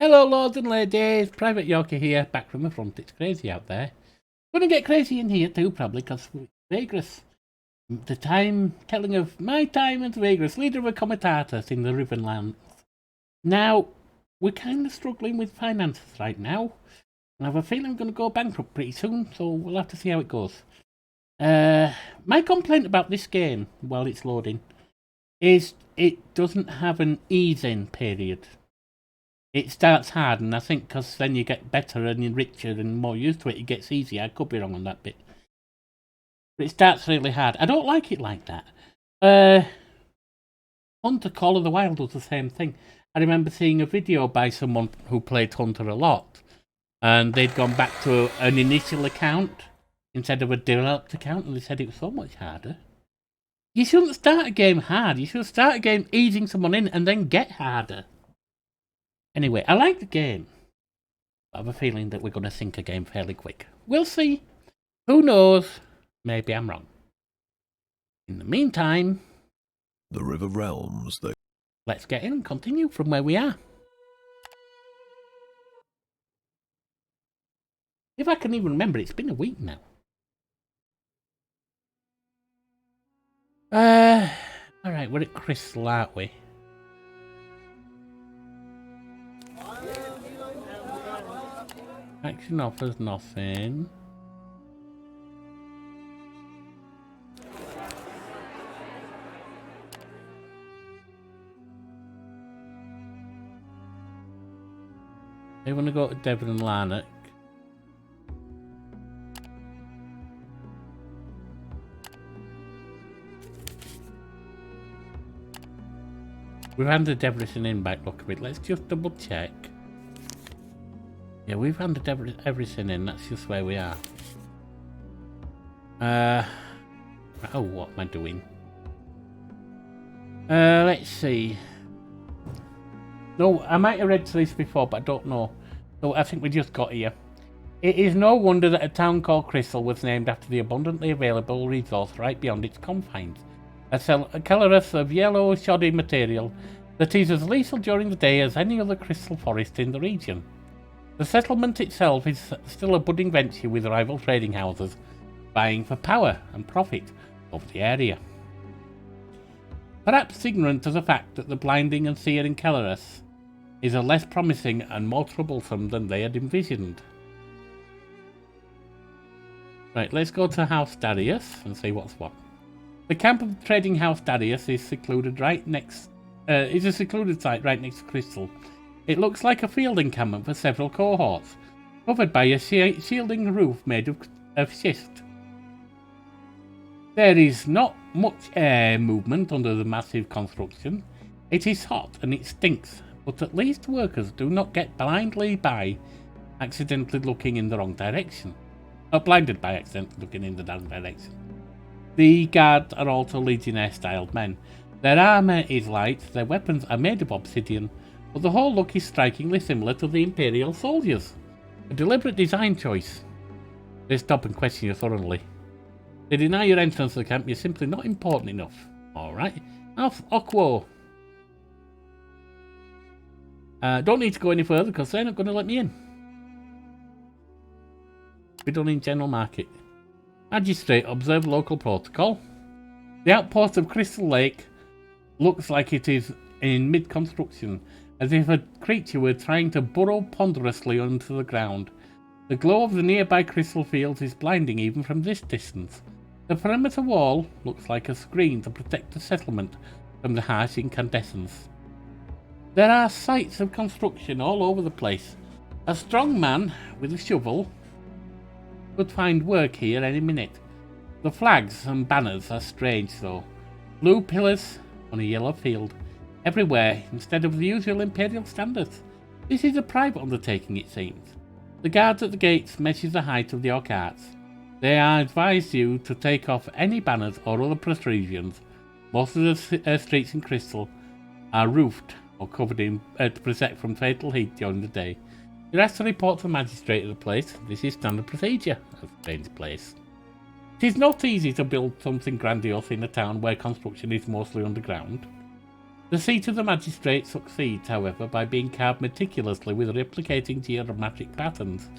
Hello, lords and ladies. Private Yorkie here, back from the front. It's crazy out there. Gonna get crazy in here too, probably, because Vagrus. The time telling of my time as Vagrus, leader of a comitatus in the Riven lands. Now, we're kind of struggling with finances right now. I have a feeling I'm going to go bankrupt pretty soon, so we'll have to see how it goes. My complaint about this game, while it's loading, is it doesn't have an ease-in period. It starts hard, and I think because then you get better and you're richer and more used to it, it gets easier. I could be wrong on that bit. But it starts really hard. I don't like it like that. Hunter Call of the Wild was the same thing. I remember seeing a video by someone who played Hunter a lot, and they'd gone back to an initial account instead of a developed account, and they said it was so much harder. You shouldn't start a game hard. You should start a game easing someone in and then get harder. Anyway, I like the game. I have a feeling that we're going to sink a game fairly quick. We'll see. Who knows? Maybe I'm wrong. In the meantime, the River Realms, let's get in and continue from where we are. If I can even remember, it's been a week now. Alright, we're at Crystal, aren't we? Action offers nothing. They want to go to Devon and Larnock. We've handed everything in by look of it. Let's just double check. Yeah, we've handed everything in. That's just where we are. Oh, what am I doing? Let's see. No, I might have read this before, but I don't know. So I think we just got here. It is no wonder that a town called Crystal was named after the abundantly available resource right beyond its confines. A colorless of yellow, shoddy material that is as lethal during the day as any other crystal forest in the region. The settlement itself is still a budding venture with rival trading houses vying for power and profit over the area. Perhaps ignorant of the fact that the blinding and searing Kellerus is a less promising and more troublesome than they had envisioned. Right, let's go to House Darius and see what's what. The camp of the trading house Darius is secluded right next. Is a secluded site right next to Crystal. It looks like a field encampment for several cohorts, covered by a shielding roof made of schist. There is not much air movement under the massive construction. It is hot and it stinks, but at least workers do not get blindly by accidentally looking in the wrong direction. Blinded by accidentally looking in the wrong direction. The guards are also legionnaire-styled men. Their armour is light, their weapons are made of obsidian, but the whole look is strikingly similar to the Imperial soldiers. A deliberate design choice. They stop and question you thoroughly. They deny your entrance to the camp, you're simply not important enough. Alright. Off Okwo. Don't need to go any further because they're not going to let me in. Be done in general market. Magistrate, observe local protocol. The outpost of Crystal Lake looks like it is in mid-construction, as if a creature were trying to burrow ponderously into the ground. The glow of the nearby crystal fields is blinding even from this distance. The perimeter wall looks like a screen to protect the settlement from the harsh incandescence. There are sites of construction all over the place. A strong man with a shovel could find work here any minute. The flags and banners are strange though. Blue pillars on a yellow field. Everywhere, instead of the usual Imperial standards. This is a private undertaking, it seems. The guards at the gates measure the height of the arcades. They advise you to take off any banners or other protrusions. Most of the streets in Crystal are roofed or covered in to protect from fatal heat during the day. You're asked to report to the magistrate of the place. This is standard procedure of a strange place. It is not easy to build something grandiose in a town where construction is mostly underground. The seat of the magistrate succeeds, however, by being carved meticulously with replicating geometric patterns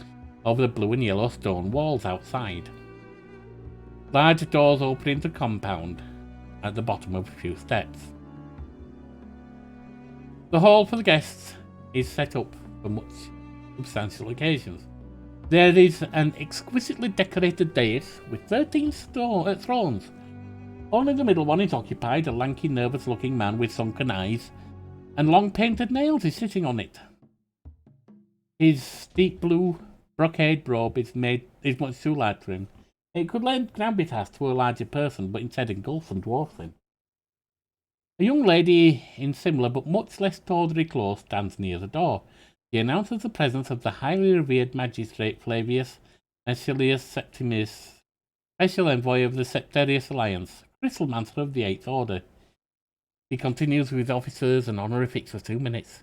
over the blue and yellow stone walls outside. Large doors open into the compound at the bottom of a few steps. The hall for the guests is set up for much substantial occasions. There is an exquisitely decorated dais with 13 thrones. Only the middle one is occupied. A lanky, nervous-looking man with sunken eyes and long painted nails is sitting on it. His deep blue brocade robe is much too large for him. It could lend gravitas to a larger person, but instead engulfs and dwarfs him. A young lady in similar but much less tawdry clothes stands near the door. She announces the presence of the highly revered magistrate Flavius Ancilius Septimus, special envoy of the Septarius Alliance, Crystalmancer of the Eighth Order. He continues with officers and honorifics for 2 minutes.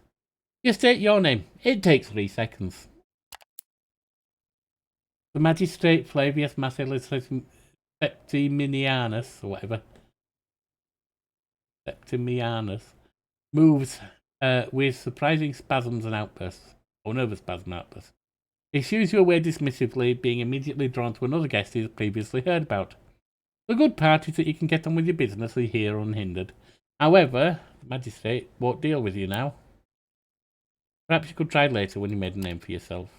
You state your name. It takes 3 seconds. The magistrate Flavius Marcellus Septimianus, or whatever, moves with surprising spasms and outbursts, or nervous spasms and outbursts. He shoos you away dismissively, being immediately drawn to another guest he has previously heard about. The good part is that you can get on with your business here unhindered. However, the magistrate won't deal with you now. Perhaps you could try later when you made a name for yourself.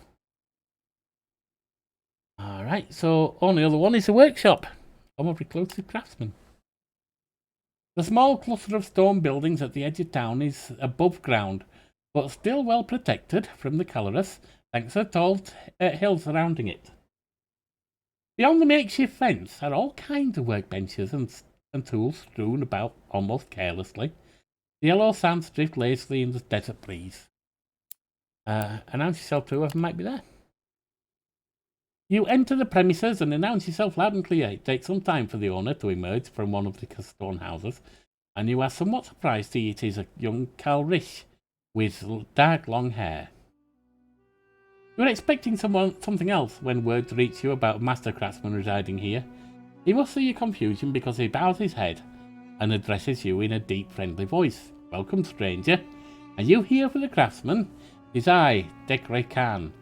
Alright, so only other one is the workshop. Home of reclusive craftsmen. The small cluster of stone buildings at the edge of town is above ground, but still well protected from the Calorus, thanks to the tall hills surrounding it. Beyond the makeshift fence are all kinds of workbenches and tools strewn about almost carelessly. The yellow sands drift lazily in the desert breeze. Announce yourself to whoever might be there. You enter the premises and announce yourself loud and clear. It takes some time for the owner to emerge from one of the stone houses, and you are somewhat surprised to see it is a young Calrish with dark long hair. You are expecting something else when word reach you about a master craftsman residing here. He must see your confusion because he bows his head and addresses you in a deep, friendly voice. Welcome, stranger. Are you here for the craftsman? It is I, Dekrai Khan.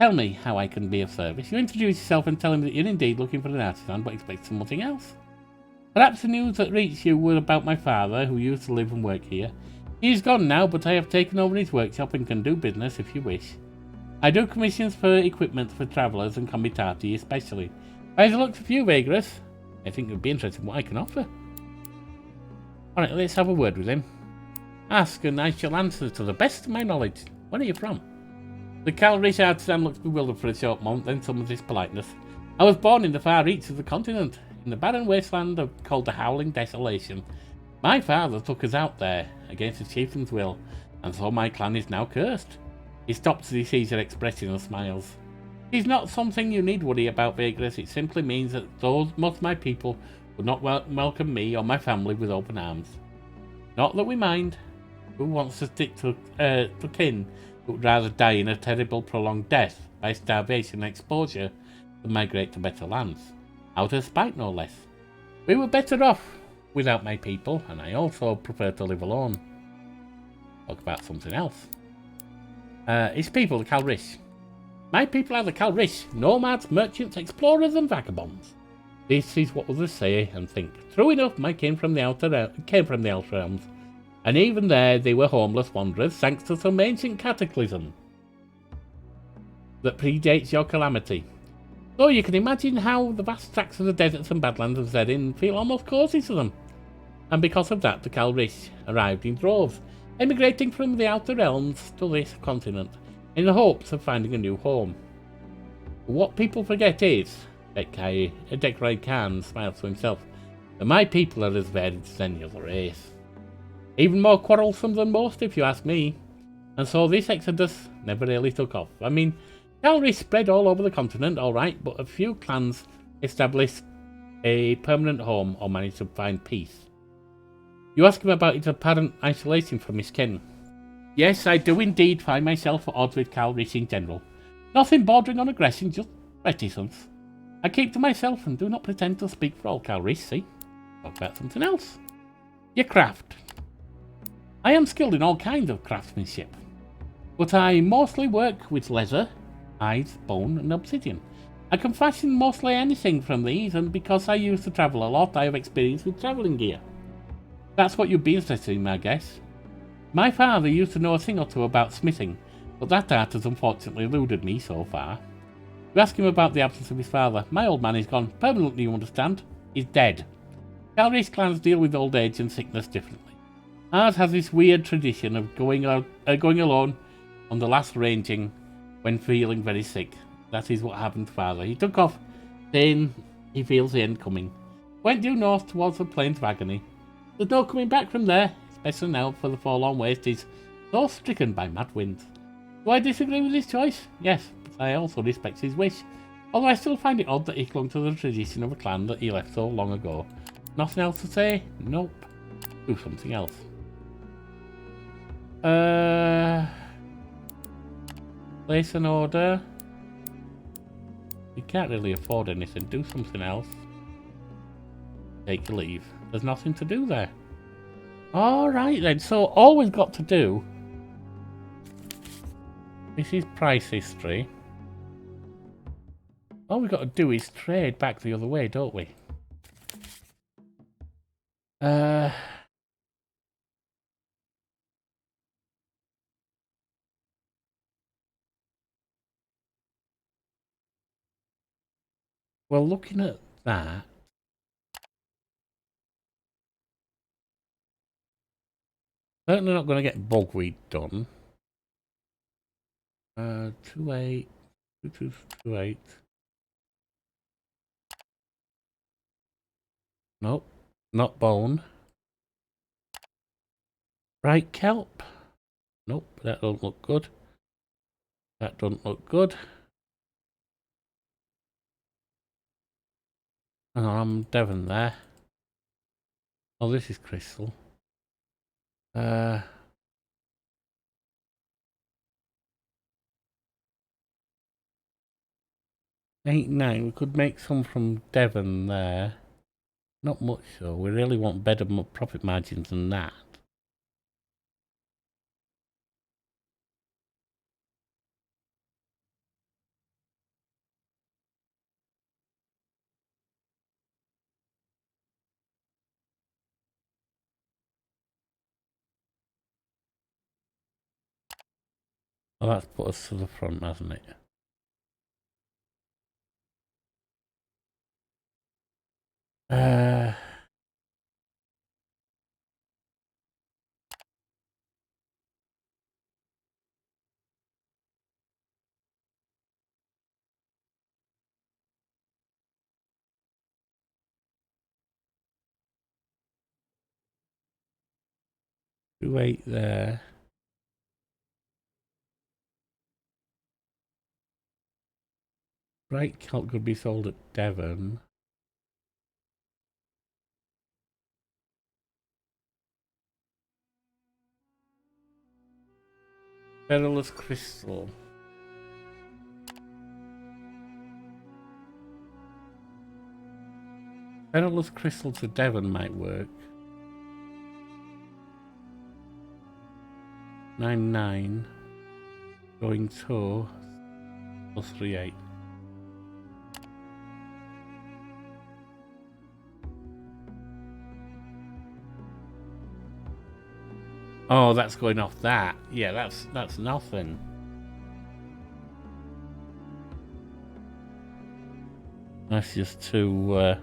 Tell me how I can be of service. You introduce yourself and tell him that you're indeed looking for an artisan, but expect something else. Perhaps the news that reached you were about my father, who used to live and work here. He is gone now, but I have taken over his workshop and can do business if you wish. I do commissions for equipment for travellers and comitati especially. By the looks of you, Vagrus, I think it would be interesting what I can offer. Alright, let's have a word with him. Ask and I shall answer to the best of my knowledge. Where are you from? The Calrish artisan looks bewildered for a short moment, then summons his politeness. I was born in the far reaches of the continent, in the barren wasteland called the Howling Desolation. My father took us out there, against the chieftain's will, and so my clan is now cursed. He stops as he sees your expression and smiles. It's not something you need worry about, Vagrus. It simply means that most of my people would not welcome me or my family with open arms. Not that we mind. Who wants to stick to kin, but would rather die in a terrible prolonged death by starvation and exposure than migrate to better lands? Out of spite, no less. We were better off without my people, and I also prefer to live alone. Talk about something else. His people, the Calrish. My people are the Calrish, nomads, merchants, explorers, and vagabonds. This is what others say and think. True enough, my kin came from the Elf realms, and even there they were homeless wanderers, thanks to some ancient cataclysm that predates your calamity. So you can imagine how the vast tracts of the deserts and badlands of Zedin feel almost cozy to them. And because of that, the Calrish arrived in droves, emigrating from the outer realms to this continent, in the hopes of finding a new home. But what people forget is, Dekrai Khan smiles to himself, that my people are as varied as any other race. Even more quarrelsome than most, if you ask me. And so this exodus never really took off. I mean, Calrish spread all over the continent, alright, but a few clans established a permanent home or managed to find peace. You ask him about his apparent isolation from his kin. Yes, I do indeed find myself at odds with Calrish in general. Nothing bordering on aggression, just reticence. I keep to myself and do not pretend to speak for all Calrish, see? Talk about something else. Your craft. I am skilled in all kinds of craftsmanship, but I mostly work with leather, hides, bone, and obsidian. I can fashion mostly anything from these, and because I used to travel a lot, I have experience with travelling gear. That's what you'd be interested in, I guess. My father used to know a thing or two about smithing, but that art has unfortunately eluded me so far. You ask him about the absence of his father. My old man is gone permanently, you understand. He's dead. Calriss clans deal with old age and sickness differently. Ours has this weird tradition of going alone on the last ranging when feeling very sick. That is what happened to father. He took off, saying he feels the end coming. Went due north towards the plains of agony. There's no coming back from there, especially now for the forlorn waste is so stricken by mad winds. Do I disagree with his choice? Yes, but I also respect his wish. Although I still find it odd that he clung to the tradition of a clan that he left so long ago. Nothing else to say? Nope. Do something else. Place an order. You can't really afford anything. Do something else. Take your leave. There's nothing to do there. Alright then, so all we've got to do... This is price history. All we've got to do is trade back the other way, don't we? Well, looking at that... Certainly not going to get bugweed done. 28, 2228. Nope, not bone. Right, kelp. Nope, that don't look good. That doesn't look good. Hang on, I'm Devon there. Oh, this is crystal. 8-9, we could make some from Devon there. Not much though, we really want better profit margins than that. Well, that's put us to the front, hasn't it? Wait there. Bright kelp could be sold at Devon. Perilous crystal. Perilous crystal to Devon might work. 9-9. Going to plus 3-8. Oh, that's going off that. Yeah, that's nothing. That's just too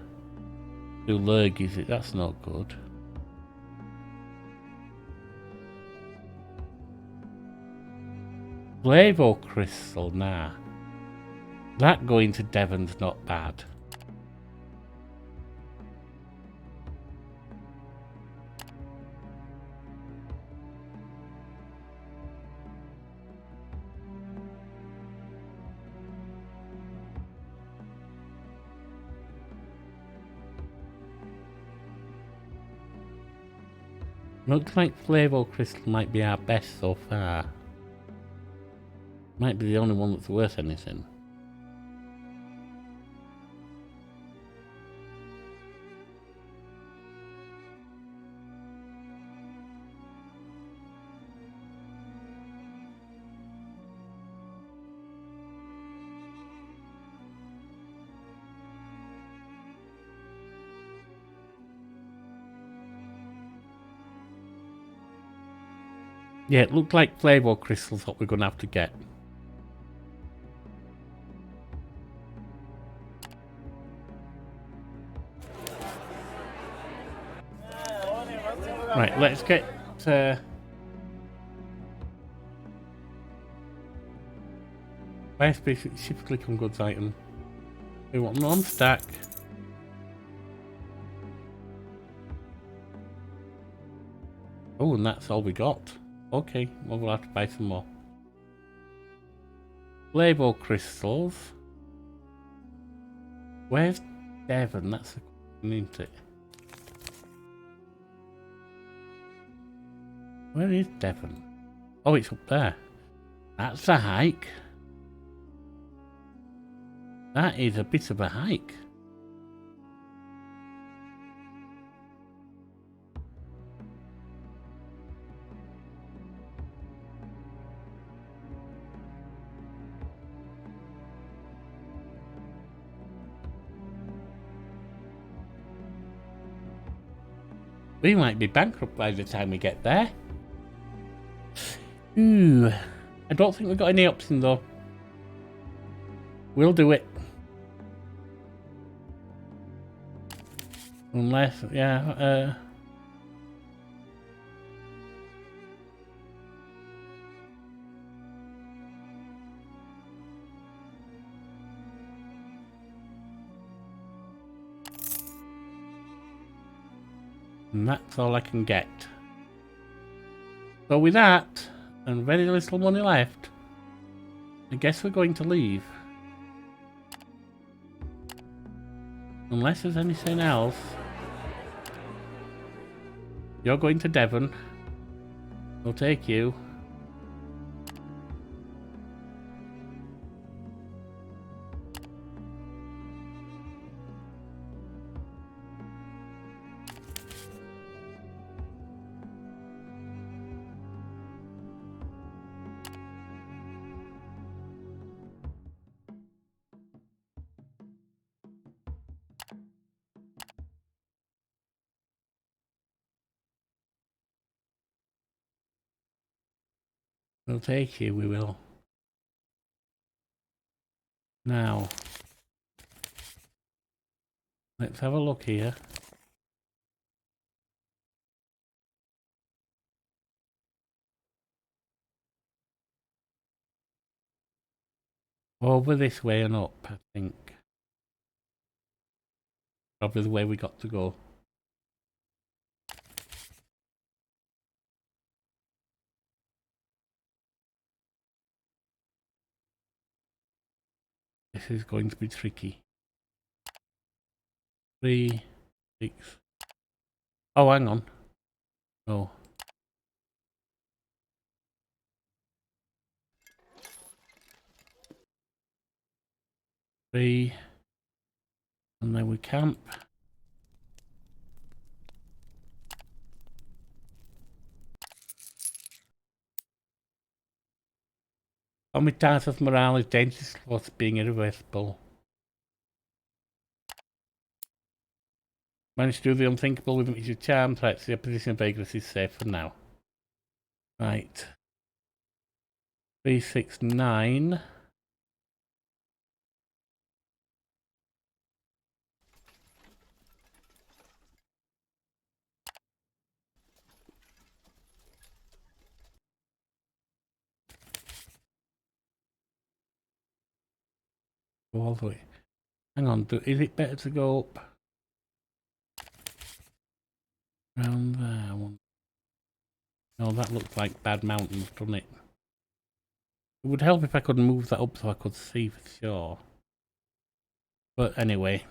lurg, is it? That's not good. Flavo crystal, nah. That going to Devon's not bad. Looks like Flavo crystal might be our best so far. Might be the only one that's worth anything. Yeah, it looked like flavor crystals what we're going to have to get. Right, let's get... Where's shift click on goods item? We want non-stack. Oh, and that's all we got. Okay, well, we'll have to buy some more. Flavor crystals. Where's Devon? That's the question, isn't it? Where is Devon? Oh, it's up there. That's a hike. That is a bit of a hike. We might be bankrupt by the time we get there. Ooh, I don't think we've got any option though. We'll do it. Unless, yeah, and that's all I can get. So with that, and very little money left, I guess we're going to leave. Unless there's anything else. You're going to Devon. We'll take you. We'll take you, we will. Now, let's have a look here. Over this way and up, I think. Probably the way we got to go. This is going to be tricky. 3, 6. Oh, hang on. Oh. 3. And then we camp. Comitatus morale is dangerous towards being irreversible. Managed to do the unthinkable with your charm threats. The opposition of Vagrus is safe for now. Right. 3, 6, 9. Go all the way. Hang on, is it better to go up? Around there. No, that looks like bad mountains, doesn't it? It would help if I could move that up so I could see for sure. But anyway.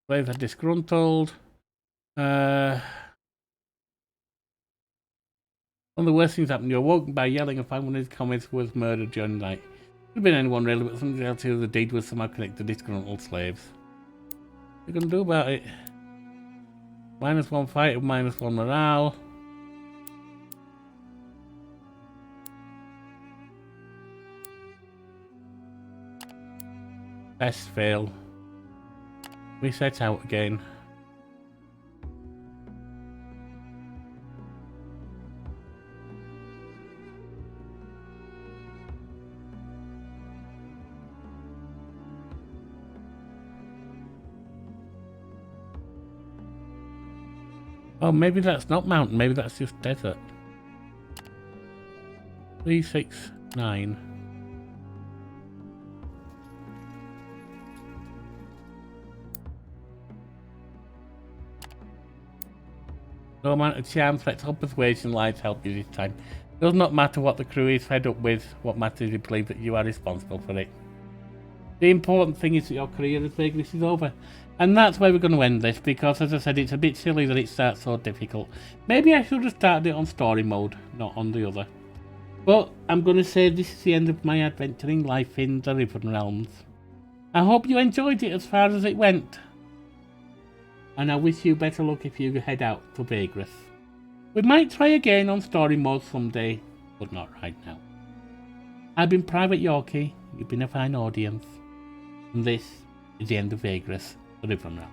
Slaves are disgruntled. One of the worst things happened. You're woken by yelling and find one of his comments was murdered during the night. Could have been anyone really, but somebody else who the deed was somehow connected to disgruntled slaves. What are you gonna do about it? -1 fight, -1 morale. Best fail. We set out again. Oh, maybe that's not mountain, maybe that's just desert. 3, 6, 9. No amount of charm, flexible persuasion, lies help you this time. Does not matter what the crew is fed up with, what matters is you believe that you are responsible for it. The important thing is that your career as Vagrus is over. And that's where we're going to end this, because as I said, it's a bit silly that it starts so difficult. Maybe I should have started it on story mode, not on the other. But I'm going to say this is the end of my adventuring life in the Riven Realms. I hope you enjoyed it as far as it went. And I wish you better luck if you head out to Vagrus. We might try again on story mode someday, but not right now. I've been Private Yorkie, you've been a fine audience. And this is the end of Vagrus, the Riven Realm.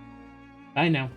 Bye now.